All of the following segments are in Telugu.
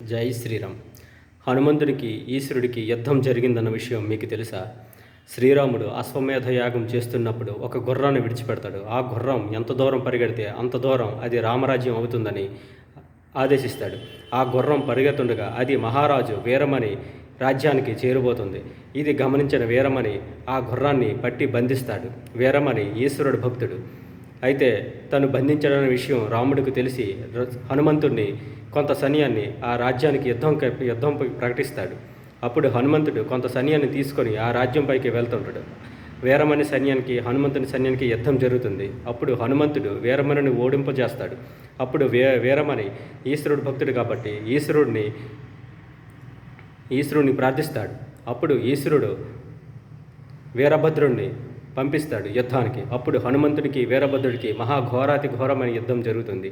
జై శ్రీరామ్. హనుమంతుడికి ఈశ్వరుడికి యుద్ధం జరిగిందన్న విషయం మీకు తెలుసా? శ్రీరాముడు అశ్వమేధ యాగం చేస్తున్నప్పుడు ఒక గుర్రాన్ని విడిచిపెడతాడు. ఆ గుర్రం ఎంత దూరం పరిగెడితే అంత దూరం అది రామరాజ్యం అవుతుందని ఆదేశిస్తాడు. ఆ గుర్రం పరిగెత్తుండగా అది మహారాజు వీరమణి రాజ్యానికి చేరుబోతుంది. ఇది గమనించిన వీరమణి ఆ గుర్రాన్ని పట్టి బంధిస్తాడు. వీరమణి ఈశ్వరుడు భక్తుడు. అయితే తను బంధించడనే విషయం రాముడికి తెలిసి హనుమంతుడిని కొంత సైన్యాన్ని ఆ రాజ్యానికి యుద్ధంపై ప్రకటిస్తాడు. అప్పుడు హనుమంతుడు కొంత సైన్యాన్ని తీసుకొని ఆ రాజ్యంపైకి వెళ్తుంటాడు. వీరమణి సైన్యానికి హనుమంతుని సైన్యానికి యుద్ధం జరుగుతుంది. అప్పుడు హనుమంతుడు వీరమణిని ఓడింపజేస్తాడు. అప్పుడు వీరమణి ఈశ్వరుడు భక్తుడు కాబట్టి ఈశ్వరుడిని ప్రార్థిస్తాడు. అప్పుడు ఈశ్వరుడు వీరభద్రుడిని పంపిస్తాడు యుద్ధానికి. అప్పుడు హనుమంతుడికి వీరభద్రుడికి మహాఘోరాతి ఘోరమైన యుద్ధం జరుగుతుంది.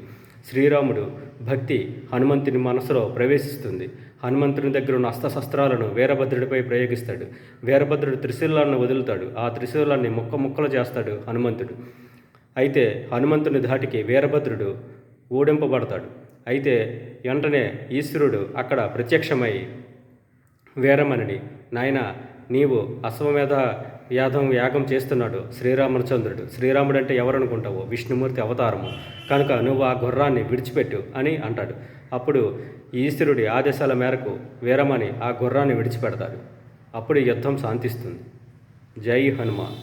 శ్రీరాముడు భక్తి హనుమంతుని మనసులో ప్రవేశిస్తుంది. హనుమంతుని దగ్గర ఉన్న అస్త్రశస్త్రాలను వీరభద్రుడిపై ప్రయోగిస్తాడు. వీరభద్రుడు త్రిశూలాలను వదులుతాడు. ఆ త్రిశూలాన్ని ముక్కలు చేస్తాడు హనుమంతుడు. అయితే హనుమంతుని ధాటికి వీరభద్రుడు ఓడింపబడతాడు. అయితే వెంటనే ఈశ్వరుడు అక్కడ ప్రత్యక్షమై వీరమణిని, నాయన నీవు అశ్వమేధ యాగం చేస్తున్నాడు శ్రీరామచంద్రుడు. శ్రీరాముడు అంటే ఎవరనుకుంటావు? విష్ణుమూర్తి అవతారము. కనుక నువ్వు ఆ గుర్రాన్ని విడిచిపెట్టు అని అంటాడు. అప్పుడు ఈశ్వరుడి ఆదేశాల మేరకు వీరమణి ఆ గుర్రాన్ని విడిచిపెడతాడు. అప్పుడు యుద్ధం శాంతిస్తుంది. జై హనుమాన్.